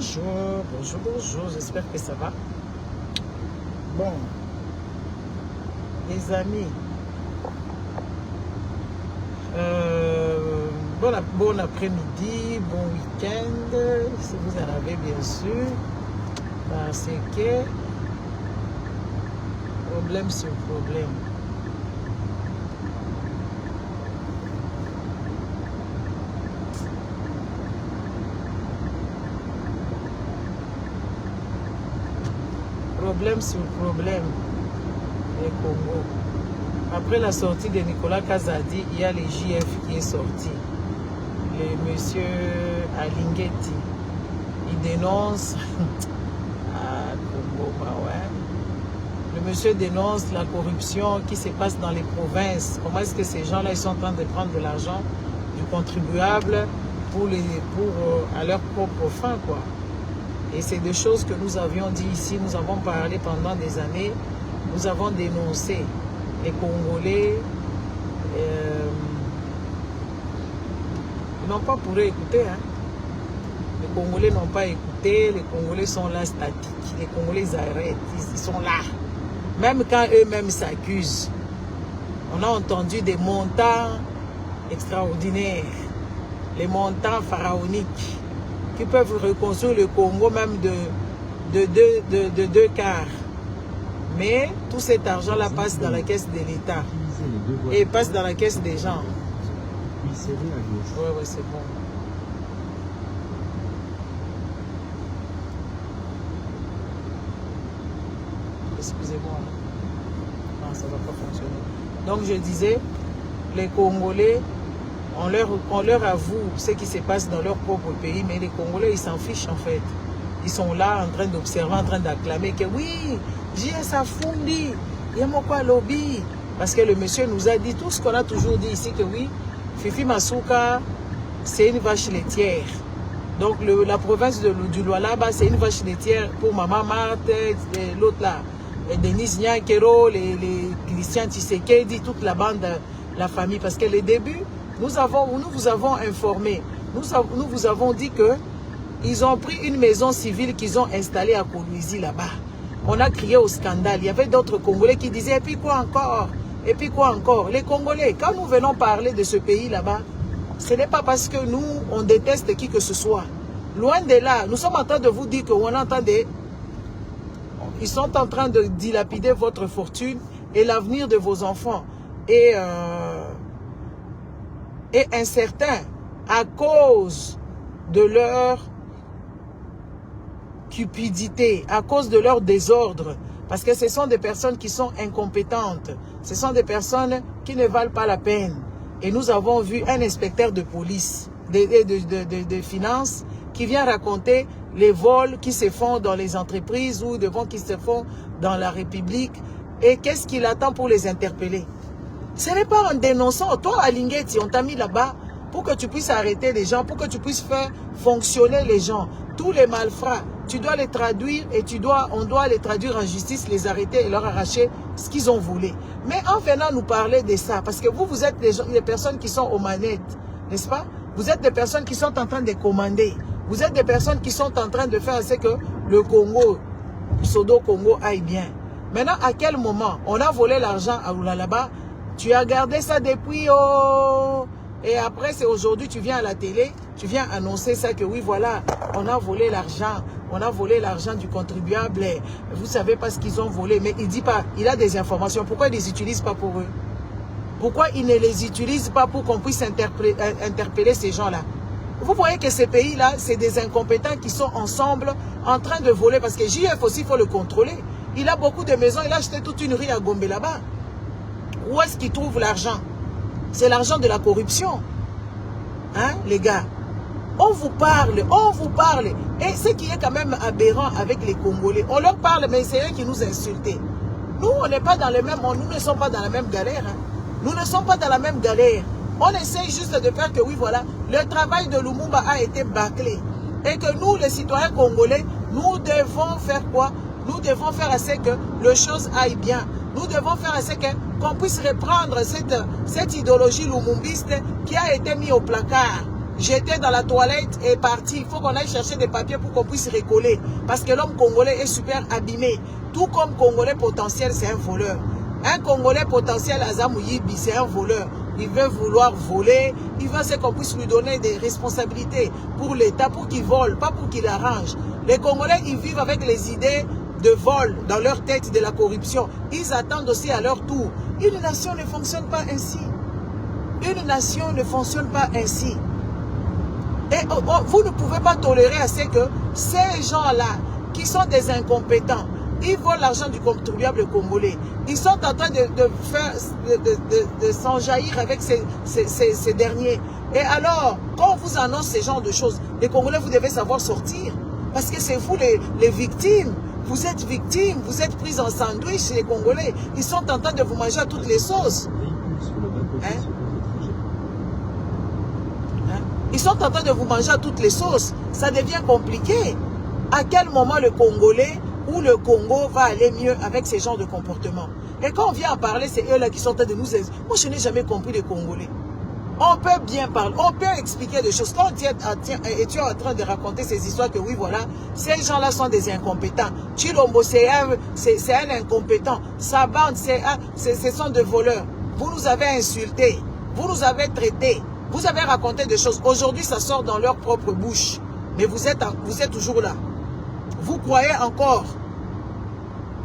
Bonjour, bonjour, bonjour, j'espère que ça va. Bon, les amis, bon après-midi, bon week-end, si vous en avez bien sûr, parce que problème sur problème. Problème sur problème, les Congo. Après la sortie de Nicolas Kazadi, il y a les JF qui est sorti. Le monsieur Alingeti, il dénonce Congo, ouais. Le monsieur dénonce la corruption qui se passe dans les provinces. Comment est-ce que ces gens-là ils sont en train de prendre de l'argent du contribuable pour à leur propre fin, quoi. Et c'est des choses que nous avions dit ici, nous avons parlé pendant des années, nous avons dénoncé les Congolais. Ils n'ont pas pour écouter. Hein. Les Congolais n'ont pas écouté, les Congolais sont là statiques, les Congolais ils arrêtent, ils sont là. Même quand eux-mêmes s'accusent, on a entendu des montants extraordinaires, les montants pharaoniques, qui peuvent reconstruire le Congo même de deux quarts. Mais tout cet argent-là passe dans la caisse de l'État. Et passe dans la caisse des gens. Oui, c'est bon. Excusez-moi. Non, ça ne va pas fonctionner. Donc je disais, les Congolais, on leur avoue ce qui se passe dans leur propre pays, mais les Congolais, ils s'en fichent en fait. Ils sont là en train d'observer, en train d'acclamer que oui, JS Afundi, Yamokwa Lobby. Parce que le monsieur nous a dit tout ce qu'on a toujours dit ici, que oui, Fifi Masuka, c'est une vache laitière. Donc la province du Lualaba, c'est une vache laitière pour Maman Marthe, l'autre là, Denis Nyakero, les Christian Tshisekedi, toute la bande, la famille. Parce que les débuts, nous vous avons informé, nous vous avons dit que ils ont pris une maison civile qu'ils ont installée à Kolwezi là-bas. On a crié au scandale. Il y avait d'autres Congolais qui disaient, et puis quoi encore? Et puis quoi encore? Les Congolais, quand nous venons parler de ce pays là-bas, ce n'est pas parce que nous, on déteste qui que ce soit. Loin de là, nous sommes en train de vous dire qu'on entend ils sont en train de dilapider votre fortune et l'avenir de vos enfants. Et incertain à cause de leur cupidité, à cause de leur désordre, parce que ce sont des personnes qui sont incompétentes, ce sont des personnes qui ne valent pas la peine. Et nous avons vu un inspecteur de police, de finances, qui vient raconter les vols qui se font dans les entreprises ou des vols qui se font dans la République. Et qu'est-ce qu'il attend pour les interpeller? Ce n'est pas en dénonçant. Toi, à Lingeti, on t'a mis là-bas pour que tu puisses arrêter les gens, pour que tu puisses faire fonctionner les gens. Tous les malfrats, tu dois les traduire et on doit les traduire en justice, les arrêter et leur arracher ce qu'ils ont volé. Mais en venant nous parler de ça, parce que vous êtes les personnes qui sont aux manettes, n'est-ce pas? Vous êtes des personnes qui sont en train de commander. Vous êtes des personnes qui sont en train de faire ce que le Congo, Pseudo-Congo aille bien. Maintenant, à quel moment on a volé l'argent à Lualaba? Tu as gardé ça depuis... Oh, et après, c'est aujourd'hui, tu viens à la télé, tu viens annoncer ça que oui, voilà, on a volé l'argent. On a volé l'argent du contribuable. Vous ne savez pas ce qu'ils ont volé. Mais il ne dit pas, il a des informations. Pourquoi il ne les utilise pas pour eux? Pourquoi il ne les utilise pas pour qu'on puisse interpeller ces gens-là? Vous voyez que ces pays-là, c'est des incompétents qui sont ensemble en train de voler. Parce que JF aussi, il faut le contrôler. Il a beaucoup de maisons. Il a acheté toute une rue à Gombe là-bas. Où est-ce qu'il trouve l'argent? C'est l'argent de la corruption. Hein, les gars? On vous parle. Et ce qui est quand même aberrant avec les Congolais, on leur parle, mais c'est eux qui nous insultent. Nous, on n'est pas dans les mêmes, nous ne sommes pas dans la même galère. Hein. Nous ne sommes pas dans la même galère. On essaie juste de faire que, oui, voilà, le travail de Lumumba a été bâclé. Et que nous, les citoyens congolais, nous devons faire quoi? Nous devons faire à ce que les choses aillent bien. Nous devons faire à ce qu'on puisse reprendre cette idéologie lumumbiste qui a été mise au placard. J'étais dans la toilette et parti. Il faut qu'on aille chercher des papiers pour qu'on puisse recoller. Parce que l'homme congolais est super abîmé. Tout comme Congolais potentiel, c'est un voleur. Un Congolais potentiel, Azamou Yibi, c'est un voleur. Il veut vouloir voler. Il veut qu'on puisse lui donner des responsabilités pour l'État, pour qu'il vole, pas pour qu'il arrange. Les Congolais, ils vivent avec les idées de vol dans leur tête, de la corruption. Ils attendent aussi à leur tour. Une nation ne fonctionne pas ainsi. Une nation ne fonctionne pas ainsi. Et vous ne pouvez pas tolérer assez que ces gens-là, qui sont des incompétents, ils volent l'argent du contribuable congolais. Ils sont en train de s'enjaillir avec ces derniers. Et alors, quand on vous annonce ce genre de choses, les Congolais, vous devez savoir sortir. Parce que c'est vous les victimes. Vous êtes victimes, vous êtes pris en sandwich, les Congolais. Ils sont en train de vous manger à toutes les sauces. Hein? Ils sont en train de vous manger à toutes les sauces. Ça devient compliqué. À quel moment le Congolais ou le Congo va aller mieux avec ces genres de comportements? Et quand on vient en parler, c'est eux là qui sont en train de nous aider. Moi, je n'ai jamais compris les Congolais. On peut bien parler, on peut expliquer des choses. Quand tu es en train de raconter ces histoires que oui, voilà, ces gens-là sont des incompétents. Chilombo, c'est un incompétent. Sa bande, ce sont des voleurs. Vous nous avez insultés, vous nous avez traités, vous avez raconté des choses. Aujourd'hui, ça sort dans leur propre bouche. Mais vous êtes toujours là. Vous croyez encore.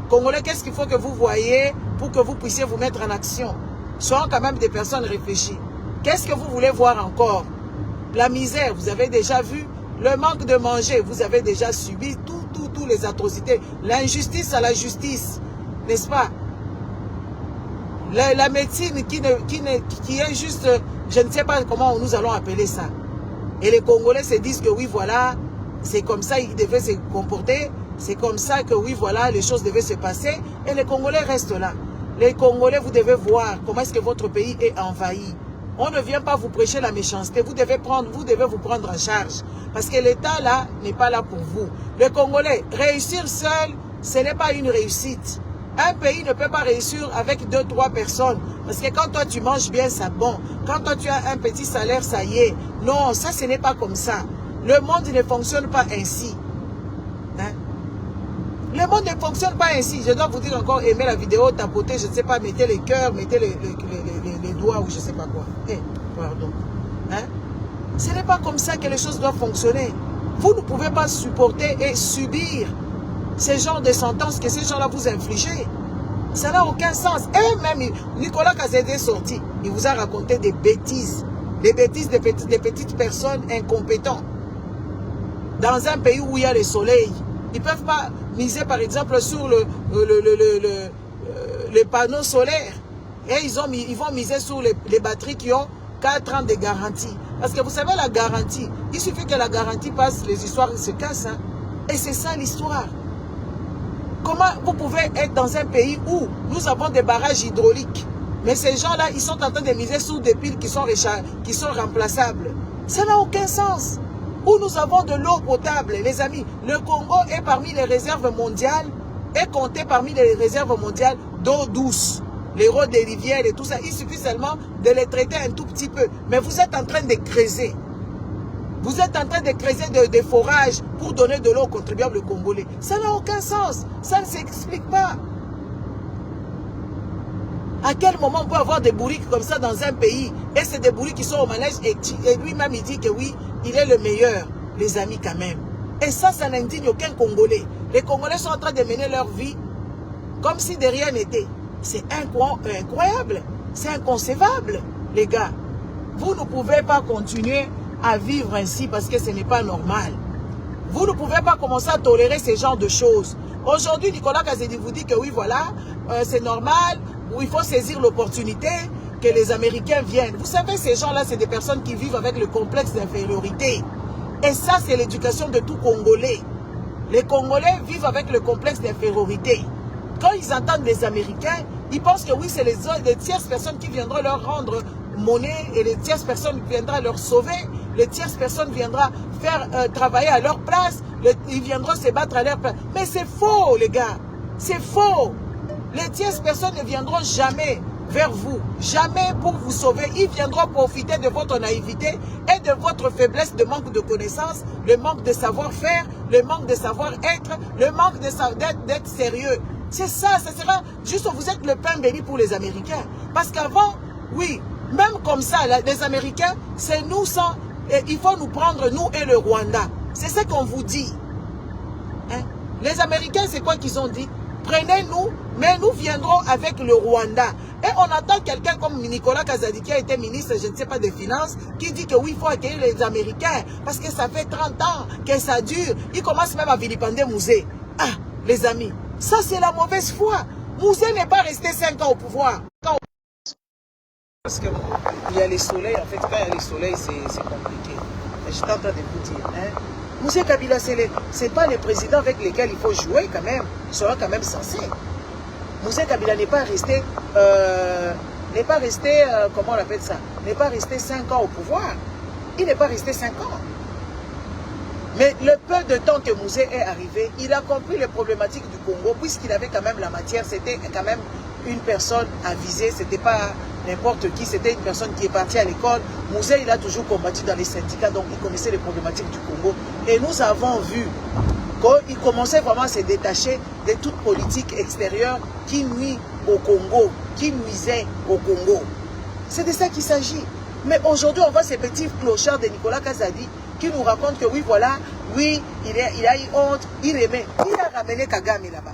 Congolais, qu'est-ce qu'il faut que vous voyez pour que vous puissiez vous mettre en action? Soyons quand même des personnes réfléchies. Qu'est-ce que vous voulez voir encore? La misère, vous avez déjà vu. Le manque de manger, vous avez déjà subi toutes les atrocités. L'injustice à la justice, n'est-ce pas? La médecine qui est juste, je ne sais pas comment nous allons appeler ça. Et les Congolais se disent que oui, voilà, c'est comme ça qu'ils devaient se comporter. C'est comme ça que oui, voilà, les choses devaient se passer. Et les Congolais restent là. Les Congolais, vous devez voir comment est-ce que votre pays est envahi. On ne vient pas vous prêcher la méchanceté. Vous devez vous prendre en charge. Parce que l'État, là, n'est pas là pour vous. Les Congolais, réussir seul, ce n'est pas une réussite. Un pays ne peut pas réussir avec 2, 3 personnes. Parce que quand toi, tu manges bien, ça bon. Quand toi, tu as un petit salaire, ça y est. Non, ça, ce n'est pas comme ça. Le monde ne fonctionne pas ainsi. Hein? Le monde ne fonctionne pas ainsi. Je dois vous dire encore, aimez la vidéo, tapotez, je ne sais pas, mettez les cœurs, mettez les doigts ou je ne sais pas quoi. Pardon. Hein? Ce n'est pas comme ça que les choses doivent fonctionner. Vous ne pouvez pas supporter et subir ce genre de sentences que ces gens-là vous infligent. Ça n'a aucun sens. Et même Nicolas Kazede est sorti. Il vous a raconté des bêtises. Des bêtises des petites personnes incompétentes. Dans un pays où il y a le soleil, ils ne peuvent pas miser par exemple sur les panneaux solaires. Et ils vont miser sur les batteries qui ont 4 ans de garantie. Parce que vous savez, la garantie, il suffit que la garantie passe, les histoires se cassent. Hein? Et c'est ça l'histoire. Comment vous pouvez être dans un pays où nous avons des barrages hydrauliques, mais ces gens-là, ils sont en train de miser sur des piles qui sont remplaçables. Ça n'a aucun sens. Où nous avons de l'eau potable, les amis. Le Congo est parmi les réserves mondiales, est compté parmi les réserves mondiales d'eau douce. Les eaux des rivières et tout ça, il suffit seulement de les traiter un tout petit peu. Mais vous êtes en train de creuser. Vous êtes en train de creuser des forages pour donner de l'eau aux contribuables congolais. Ça n'a aucun sens. Ça ne s'explique pas. À quel moment on peut avoir des bourriques comme ça dans un pays? Et c'est des bourriques qui sont au manège et lui-même il dit que oui, il est le meilleur, les amis quand même. Et ça n'indigne aucun Congolais. Les Congolais sont en train de mener leur vie comme si de rien n'était. C'est incroyable. C'est inconcevable, les gars. Vous ne pouvez pas continuer à vivre ainsi parce que ce n'est pas normal. Vous ne pouvez pas commencer à tolérer ce genre de choses. Aujourd'hui, Nicolas Kazedi vous dit que oui, voilà, c'est normal, où il faut saisir l'opportunité que les Américains viennent. Vous savez, ces gens-là, c'est des personnes qui vivent avec le complexe d'infériorité. Et ça, c'est l'éducation de tout Congolais. Les Congolais vivent avec le complexe d'infériorité. Quand ils entendent les Américains, ils pensent que oui, c'est les tierces personnes qui viendront leur rendre monnaie et les tierces personnes viendront leur sauver. Les tierces personnes viendront faire travailler à leur place. Ils viendront se battre à leur place. Mais c'est faux, les gars. C'est faux. Les tierces personnes ne viendront jamais vers vous. Jamais pour vous sauver. Ils viendront profiter de votre naïveté et de votre faiblesse de manque de connaissances, le manque de savoir-faire, le manque de savoir-être, le manque d'être sérieux. C'est ça, ça sera juste, vous êtes le pain béni pour les Américains. Parce qu'avant, oui, même comme ça, là, les Américains, c'est nous sans... il faut nous prendre, nous et le Rwanda. C'est ça qu'on vous dit. Hein? Les Américains, c'est quoi qu'ils ont dit? Prenez-nous, mais nous viendrons avec le Rwanda. Et on attend quelqu'un comme Nicolas Kazadi, qui a été ministre, je ne sais pas, des Finances, qui dit que oui, il faut accueillir les Américains, parce que ça fait 30 ans que ça dure. Il commence même à vilipender Mouzé. Ah, les amis, ça c'est la mauvaise foi. Mouzé n'est pas resté 5 ans au pouvoir. Parce qu'il y a les soleils, en fait, quand il y a les soleils, c'est compliqué. Je suis en train de vous dire, hein. Moussé Kabila, ce n'est pas les présidents avec lesquels il faut jouer quand même. Ils seront quand même censés. Moussé Kabila n'est pas resté, comment on appelle ça, n'est pas resté 5 ans au pouvoir. Il n'est pas resté 5 ans. Mais le peu de temps que Mouzé est arrivé, il a compris les problématiques du Congo, puisqu'il avait quand même la matière, c'était quand même une personne avisée, c'était pas n'importe qui, c'était une personne qui est partie à l'école. Mouzé, il a toujours combattu dans les syndicats, donc il connaissait les problématiques du Congo. Et nous avons vu qu'il commençait vraiment à se détacher de toute politique extérieure qui nuit au Congo, qui nuisait au Congo. C'est de ça qu'il s'agit. Mais aujourd'hui, on voit ces petits clochards de Nicolas Kazadi qui nous racontent que oui, voilà, oui, il a eu honte, il aimait. Qui a ramené Kagame là-bas?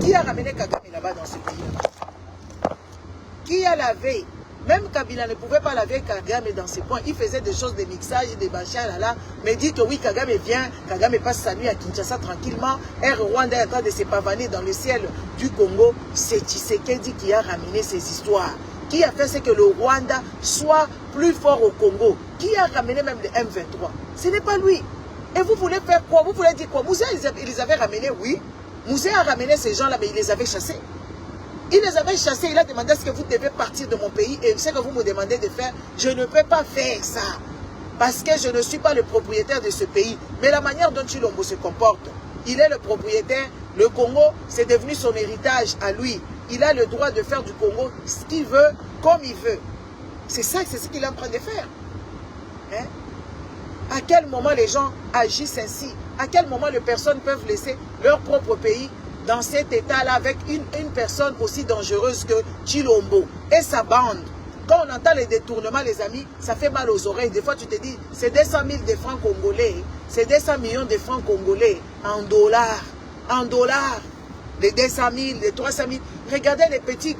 Qui a ramené Kagame là-bas dans ce pays-là? Qui a lavé? Même Kabila ne pouvait pas laver Kagame dans ses points. Il faisait des choses, des mixages, des bachas là, mais dit que oui, Kagame vient, Kagame passe sa nuit à Kinshasa tranquillement. Air Rwanda est en train de se pavaner dans le ciel du Congo. C'est Tshisekedi qui a ramené ces histoires. Qui a fait ce que le Rwanda soit plus fort au Congo? Qui a ramené même le M23? Ce n'est pas lui. Et vous voulez faire quoi? Vous voulez dire quoi? Mouzé, il les avait ramenés, oui. Mouzé a ramené ces gens-là, mais il les avait chassés. Il les avait chassés, il a demandé est-ce que vous devez partir de mon pays et ce que vous me demandez de faire, je ne peux pas faire ça. Parce que je ne suis pas le propriétaire de ce pays. Mais la manière dont Chilombo se comporte, il est le propriétaire. Le Congo, c'est devenu son héritage à lui. Il a le droit de faire du Congo ce qu'il veut, comme il veut. C'est ça, c'est ce qu'il est en train de faire. Hein? À quel moment les gens agissent ainsi? À quel moment les personnes peuvent laisser leur propre pays dans cet état-là avec une personne aussi dangereuse que Chilombo et sa bande? Quand on entend les détournements, les amis, ça fait mal aux oreilles. Des fois, tu te dis, c'est 200 000 de francs congolais, c'est 200 millions de francs congolais en dollars. En dollars. Les 200 000, les 300 000. Regardez les petits,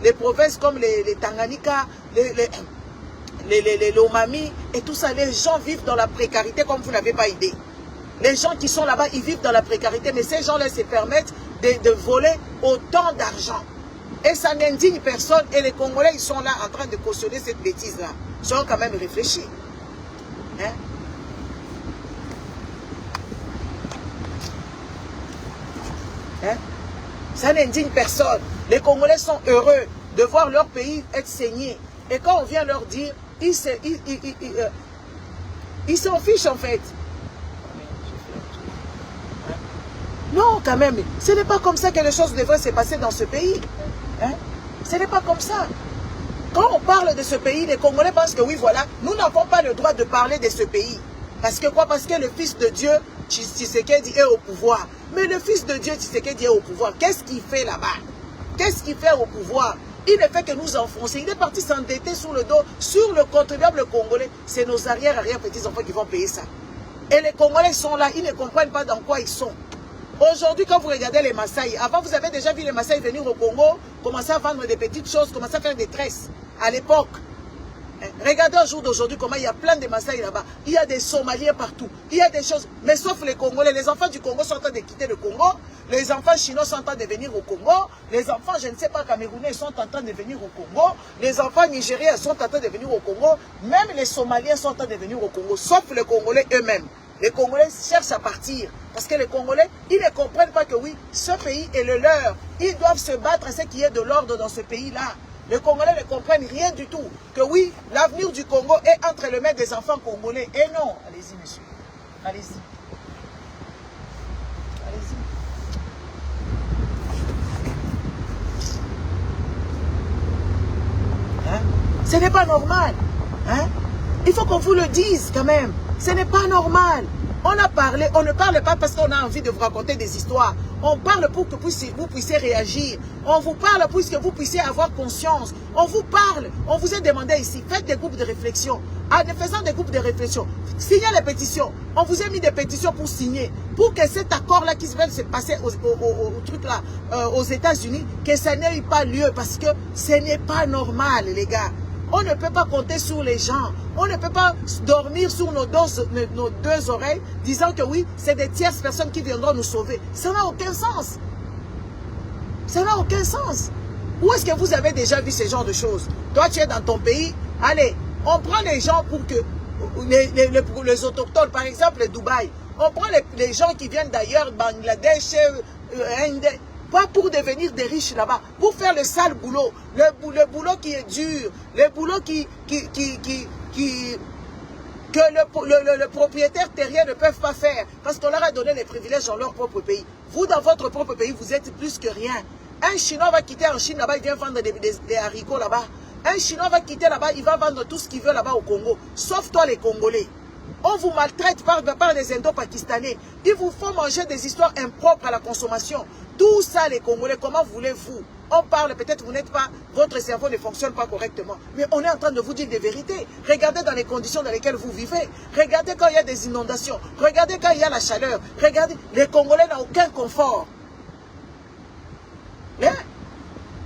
les provinces comme les Tanganyika, les Lomami et tout ça. Les gens vivent dans la précarité comme vous n'avez pas idée. Les gens qui sont là-bas, ils vivent dans la précarité. Mais ces gens-là se permettent de voler autant d'argent. Et ça n'indigne personne. Et les Congolais, ils sont là en train de cautionner cette bêtise-là. Ils sont quand même réfléchis. Hein? Hein? Ça n'indigne personne. Les Congolais sont heureux de voir leur pays être saigné. Et quand on vient leur dire, ils s'en fichent en fait. Non, quand même, ce n'est pas comme ça que les choses devraient se passer dans ce pays. Hein? Ce n'est pas comme ça. Quand on parle de ce pays, les Congolais pensent que oui, voilà, nous n'avons pas le droit de parler de ce pays. Parce que quoi? Parce que le Fils de Dieu, Tshisekedi, est au pouvoir. Mais le Fils de Dieu, Tshisekedi, est au pouvoir. Qu'est-ce qu'il fait là-bas? Qu'est-ce qu'il fait au pouvoir? Il ne fait que nous enfoncer. Il est parti s'endetter sur le dos, sur le contribuable congolais. C'est nos arrière-petits-enfants qui vont payer ça. Et les Congolais sont là, ils ne comprennent pas dans quoi ils sont. Aujourd'hui, quand vous regardez les Maasai, avant vous avez déjà vu les Maasai venir au Congo, commencer à vendre des petites choses, commencer à faire des tresses. À l'époque, regardez au jour d'aujourd'hui comment il y a plein de Maasai là-bas. Il y a des Somaliens partout. Il y a des choses, mais sauf les Congolais. Les enfants du Congo sont en train de quitter le Congo. Les enfants chinois sont en train de venir au Congo. Les enfants, je ne sais pas, camerounais sont en train de venir au Congo. Les enfants nigériens sont en train de venir au Congo. Même les Somaliens sont en train de venir au Congo, sauf les Congolais eux-mêmes. Les Congolais cherchent à partir. Parce que les Congolais, ils ne comprennent pas que oui, ce pays est le leur. Ils doivent se battre à ce qui est de l'ordre dans ce pays-là. Les Congolais ne comprennent rien du tout. Que oui, l'avenir du Congo est entre les mains des enfants congolais. Et non. Allez-y, monsieur. Allez-y. Allez-y. Ce n'est pas normal. Hein? Il faut qu'on vous le dise quand même. Ce n'est pas normal. On a parlé, on ne parle pas parce qu'on a envie de vous raconter des histoires. On parle pour que vous puissiez réagir. On vous parle pour que vous puissiez avoir conscience. On vous parle. On vous a demandé ici, faites des groupes de réflexion. En faisant des groupes de réflexion, signez les pétitions. On vous a mis des pétitions pour signer. Pour que cet accord-là qui va se passer aux États-Unis, que ça n'ait pas lieu. Parce que ce n'est pas normal, les gars. On ne peut pas compter sur les gens. On ne peut pas dormir sur nos deux oreilles disant que oui, c'est des tierces personnes qui viendront nous sauver. Ça n'a aucun sens. Ça n'a aucun sens. Où est-ce que vous avez déjà vu ce genre de choses? Toi, tu es dans ton pays. Allez, on prend les gens pour que les autochtones, par exemple, les Dubaï. On prend les gens qui viennent d'ailleurs, Bangladesh, Inde. Pas pour devenir des riches là-bas, pour faire le sale boulot, le boulot qui est dur, le boulot que le propriétaire terrien ne peut pas faire, parce qu'on leur a donné les privilèges dans leur propre pays. Vous, dans votre propre pays, vous êtes plus que rien. Un Chinois va quitter en Chine là-bas, il vient vendre des haricots là-bas. Un Chinois va quitter là-bas, il va vendre tout ce qu'il veut là-bas au Congo, sauf toi les Congolais. On vous maltraite par les Indo-Pakistanais. Il vous faut manger des histoires impropres à la consommation. Tout ça, les Congolais, comment voulez-vous? On parle, peut-être vous n'êtes pas, votre cerveau ne fonctionne pas correctement. Mais on est en train de vous dire des vérités. Regardez dans les conditions dans lesquelles vous vivez. Regardez quand il y a des inondations. Regardez quand il y a la chaleur. Regardez, les Congolais n'ont aucun confort. Hein?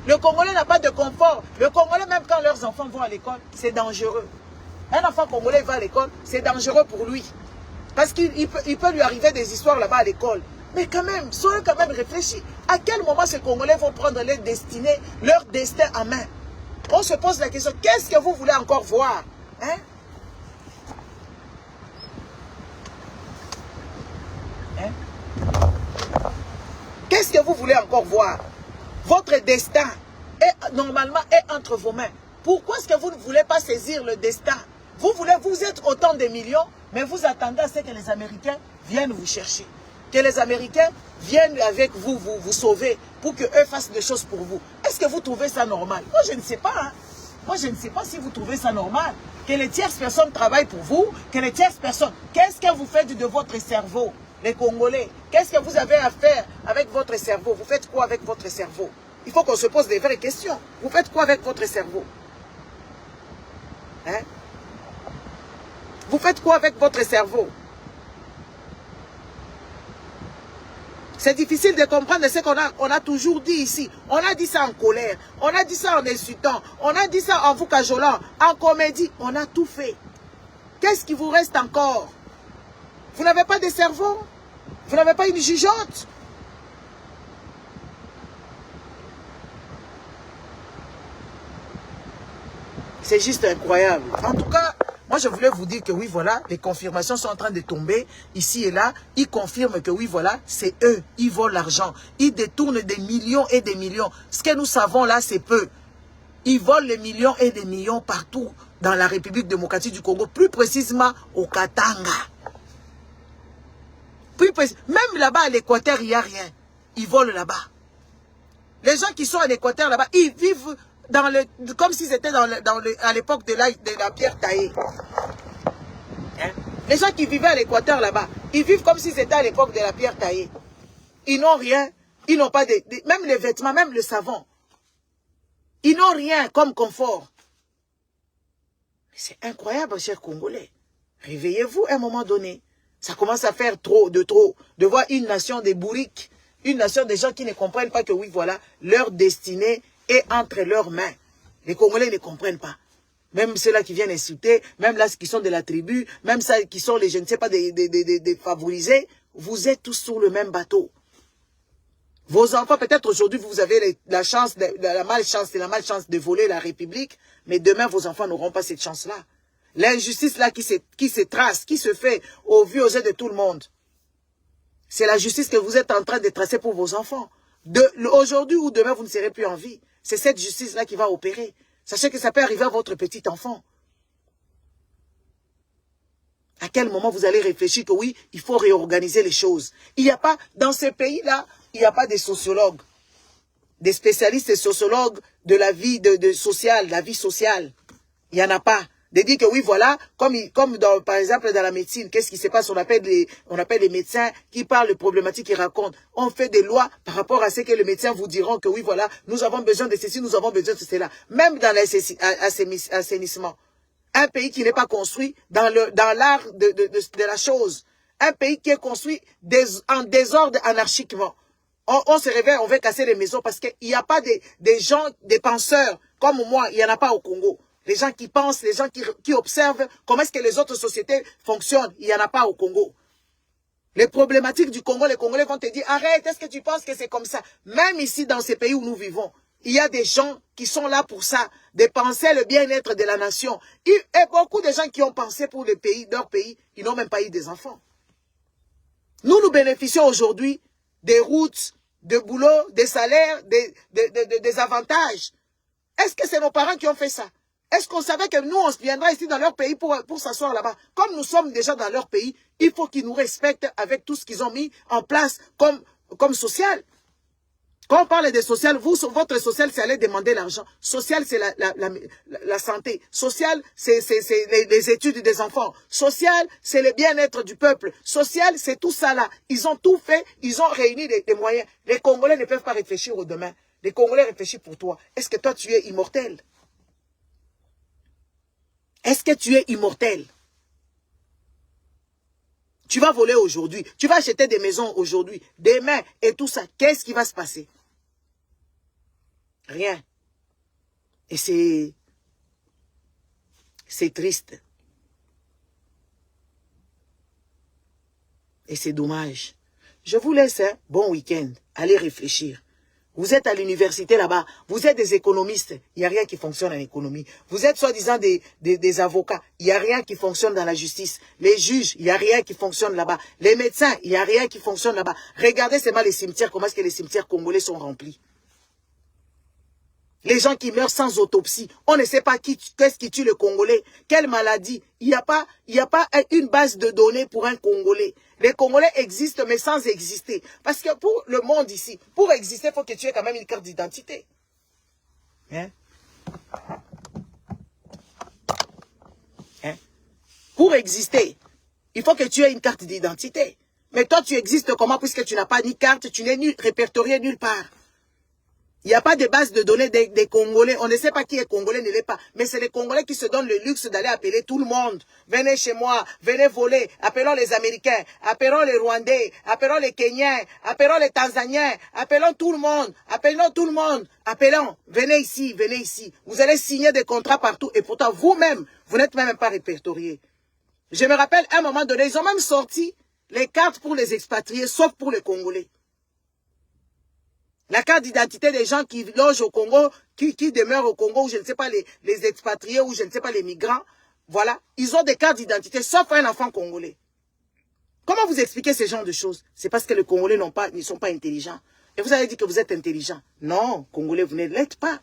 Le Congolais n'a pas de confort. Le Congolais, même quand leurs enfants vont à l'école, c'est dangereux. Un enfant congolais va à l'école, c'est dangereux pour lui. Parce qu'il peut lui arriver des histoires là-bas à l'école. Mais quand même, soyez quand même réfléchis. À quel moment ces Congolais vont prendre leur destinée, leur destin en main? On se pose la question, qu'est-ce que vous voulez encore voir? Hein? Hein? Qu'est-ce que vous voulez encore voir? Votre destin, normalement, est entre vos mains. Pourquoi est-ce que vous ne voulez pas saisir le destin? Vous êtes autant de millions, mais vous attendez à ce que les Américains viennent vous chercher. Que les Américains viennent avec vous, vous sauver, pour qu'eux fassent des choses pour vous. Est-ce que vous trouvez ça normal? Moi, je ne sais pas. Hein. Moi, je ne sais pas si vous trouvez ça normal. Que les tierces personnes travaillent pour vous, que les tierces personnes... Qu'est-ce que vous faites de votre cerveau, les Congolais? Qu'est-ce que vous avez à faire avec votre cerveau? Vous faites quoi avec votre cerveau? Il faut qu'on se pose des vraies questions. Vous faites quoi avec votre cerveau? Hein? Vous faites quoi avec votre cerveau? C'est difficile de comprendre ce qu'on a toujours dit ici. On a dit ça en colère, on a dit ça en insultant, on a dit ça en vous cajolant, en comédie. On a tout fait. Qu'est-ce qui vous reste encore? Vous n'avez pas de cerveau? Vous n'avez pas une jugeote? C'est juste incroyable. En tout cas, moi je voulais vous dire que oui, voilà, les confirmations sont en train de tomber ici et là. Ils confirment que oui, voilà, c'est eux. Ils volent l'argent. Ils détournent des millions et des millions. Ce que nous savons là, c'est peu. Ils volent les millions et des millions partout dans la République démocratique du Congo. Plus précisément au Katanga. Même là-bas à l'Équateur, il n'y a rien. Ils volent là-bas. Les gens qui sont à l'Équateur là-bas, ils vivent... comme si c'était à l'époque de la pierre taillée. Hein? Les gens qui vivaient à l'Équateur là-bas, ils vivent comme si c'était à l'époque de la pierre taillée. Ils n'ont rien, ils n'ont pas même les vêtements, même le savon. Ils n'ont rien comme confort. C'est incroyable, chers Congolais. Réveillez-vous à un moment donné. Ça commence à faire trop, de voir une nation des bourriques, une nation des gens qui ne comprennent pas que oui, voilà, leur destinée est entre leurs mains. Les Congolais ne comprennent pas. Même ceux-là qui viennent insulter, même là qui sont de la tribu, même ceux qui sont les, je ne sais pas, des favorisés, vous êtes tous sur le même bateau. Vos enfants, peut-être aujourd'hui, vous avez la malchance de voler la République, mais demain, vos enfants n'auront pas cette chance-là. L'injustice là qui se trace, qui se fait au vu aux yeux de tout le monde. C'est la justice que vous êtes en train de tracer pour vos enfants. Aujourd'hui ou demain, vous ne serez plus en vie. C'est cette justice-là qui va opérer. Sachez que ça peut arriver à votre petit enfant. À quel moment vous allez réfléchir que oui, il faut réorganiser les choses. Il n'y a pas, dans ce pays-là, il n'y a pas de sociologues, des spécialistes et sociologues de la vie sociale, la vie sociale. Il n'y en a pas. De dire que oui, voilà, comme dans, par exemple dans la médecine, qu'est-ce qui se passe? On appelle les médecins qui parlent de problématiques, qui racontent. On fait des lois par rapport à ce que les médecins vous diront que oui, voilà, nous avons besoin de ceci, nous avons besoin de cela. Même dans l'assainissement. Un pays qui n'est pas construit dans l'art de la chose. Un pays qui est construit en désordre anarchiquement. On se réveille, on veut casser les maisons parce qu'il n'y a pas des gens, des penseurs comme moi, il n'y en a pas au Congo. Les gens qui pensent, les gens qui observent comment est-ce que les autres sociétés fonctionnent, il n'y en a pas au Congo. Les problématiques du Congo, les Congolais vont te dire, arrête, est-ce que tu penses que c'est comme ça? Même ici, dans ces pays où nous vivons, il y a des gens qui sont là pour ça, de penser le bien-être de la nation. Et beaucoup de gens qui ont pensé pour le pays, leur pays, ils n'ont même pas eu des enfants. Nous bénéficions aujourd'hui des routes, de boulot, des salaires, des avantages. Est-ce que c'est nos parents qui ont fait ça? Est-ce qu'on savait que nous, on viendra ici dans leur pays pour s'asseoir là-bas? Comme nous sommes déjà dans leur pays, il faut qu'ils nous respectent avec tout ce qu'ils ont mis en place comme social. Quand on parle de social, votre social, c'est aller demander l'argent. Social, c'est la santé. Social, c'est les études des enfants. Social, c'est le bien-être du peuple. Social, c'est tout ça là. Ils ont tout fait, ils ont réuni des moyens. Les Congolais ne peuvent pas réfléchir au demain. Les Congolais réfléchissent pour toi. Est-ce que toi, tu es immortel? Est-ce que tu es immortel? Tu vas voler aujourd'hui. Tu vas acheter des maisons aujourd'hui. Demain et tout ça. Qu'est-ce qui va se passer? Rien. Et c'est triste. Et c'est dommage. Je vous laisse, hein, bon week-end. Allez réfléchir. Vous êtes à l'université là-bas, vous êtes des économistes, il n'y a rien qui fonctionne en économie. Vous êtes soi-disant des avocats, il n'y a rien qui fonctionne dans la justice. Les juges, il n'y a rien qui fonctionne là-bas. Les médecins, il n'y a rien qui fonctionne là-bas. Regardez seulement les cimetières, comment est-ce que les cimetières congolais sont remplis. Les gens qui meurent sans autopsie, on ne sait pas qu'est-ce qui tue le Congolais, quelle maladie. Il n'y a pas une base de données pour un Congolais. Les Congolais existent, mais sans exister. Parce que pour le monde ici, pour exister, il faut que tu aies quand même une carte d'identité. Hein? Hein? Pour exister, il faut que tu aies une carte d'identité. Mais toi, tu existes comment puisque tu n'as pas ni carte, tu n'es répertorié nulle part. Il n'y a pas de base de données des Congolais. On ne sait pas qui est Congolais, ne l'est pas. Mais c'est les Congolais qui se donnent le luxe d'aller appeler tout le monde. Venez chez moi, venez voler. Appelons les Américains, appelons les Rwandais, appelons les Kenyans, appelons les Tanzaniens, appelons tout le monde, appelons tout le monde. Appelons, venez ici, venez ici. Vous allez signer des contrats partout. Et pourtant, vous-même, vous n'êtes même pas répertoriés. Je me rappelle, à un moment donné, ils ont même sorti les cartes pour les expatriés, sauf pour les Congolais. La carte d'identité des gens qui logent au Congo, qui demeurent au Congo, ou je ne sais pas, les expatriés, ou je ne sais pas, les migrants, voilà, ils ont des cartes d'identité, sauf un enfant congolais. Comment vous expliquez ce genre de choses? C'est parce que les Congolais ne sont pas intelligents. Et vous avez dit que vous êtes intelligent. Non, Congolais, vous ne l'êtes pas.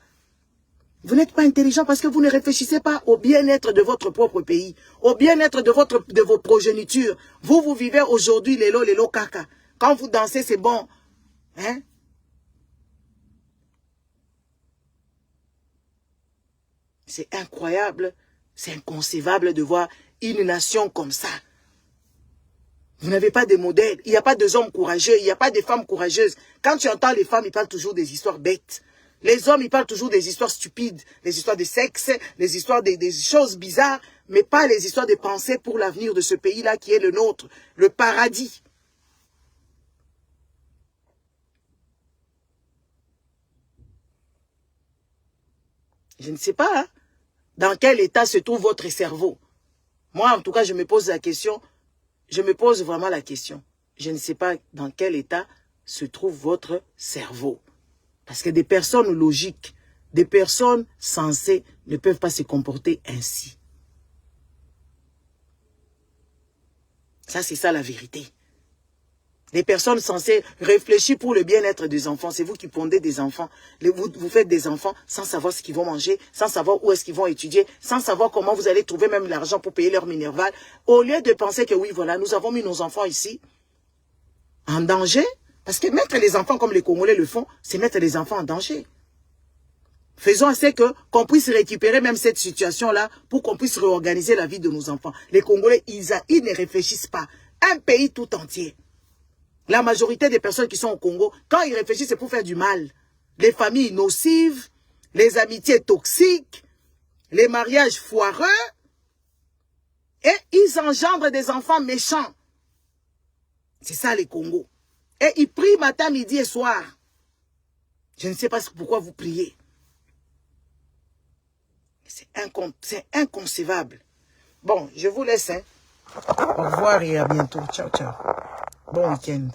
Vous n'êtes pas intelligent parce que vous ne réfléchissez pas au bien-être de votre propre pays, au bien-être de vos progénitures. Vous vivez aujourd'hui les lots caca. Quand vous dansez, c'est bon. Hein? C'est incroyable, c'est inconcevable de voir une nation comme ça. Vous n'avez pas de modèle, il n'y a pas de hommes courageux, il n'y a pas de femmes courageuses. Quand tu entends les femmes, ils parlent toujours des histoires bêtes. Les hommes, ils parlent toujours des histoires stupides, des histoires de sexe, des histoires des choses bizarres, mais pas les histoires de pensée pour l'avenir de ce pays-là qui est le nôtre, le paradis. Je ne sais pas, hein, dans quel état se trouve votre cerveau. Moi, en tout cas, je me pose la question. Je me pose vraiment la question. Je ne sais pas dans quel état se trouve votre cerveau. Parce que des personnes logiques, des personnes sensées ne peuvent pas se comporter ainsi. Ça, c'est ça la vérité. Les personnes censées réfléchir pour le bien-être des enfants. C'est vous qui pondez des enfants. Vous faites des enfants sans savoir ce qu'ils vont manger, sans savoir où est-ce qu'ils vont étudier, sans savoir comment vous allez trouver même l'argent pour payer leur minerval. Au lieu de penser que oui, voilà, nous avons mis nos enfants ici en danger. Parce que mettre les enfants comme les Congolais le font, c'est mettre les enfants en danger. Faisons assez qu'on puisse récupérer même cette situation-là pour qu'on puisse réorganiser la vie de nos enfants. Les Congolais, ils ne réfléchissent pas. Un pays tout entier. La majorité des personnes qui sont au Congo, quand ils réfléchissent, c'est pour faire du mal. Les familles nocives, les amitiés toxiques, les mariages foireux, et ils engendrent des enfants méchants. C'est ça les Congos. Et ils prient matin, midi et soir. Je ne sais pas pourquoi vous priez. C'est inconcevable. Bon, je vous laisse. Hein. Au revoir et à bientôt. Ciao, ciao. Bon week-end.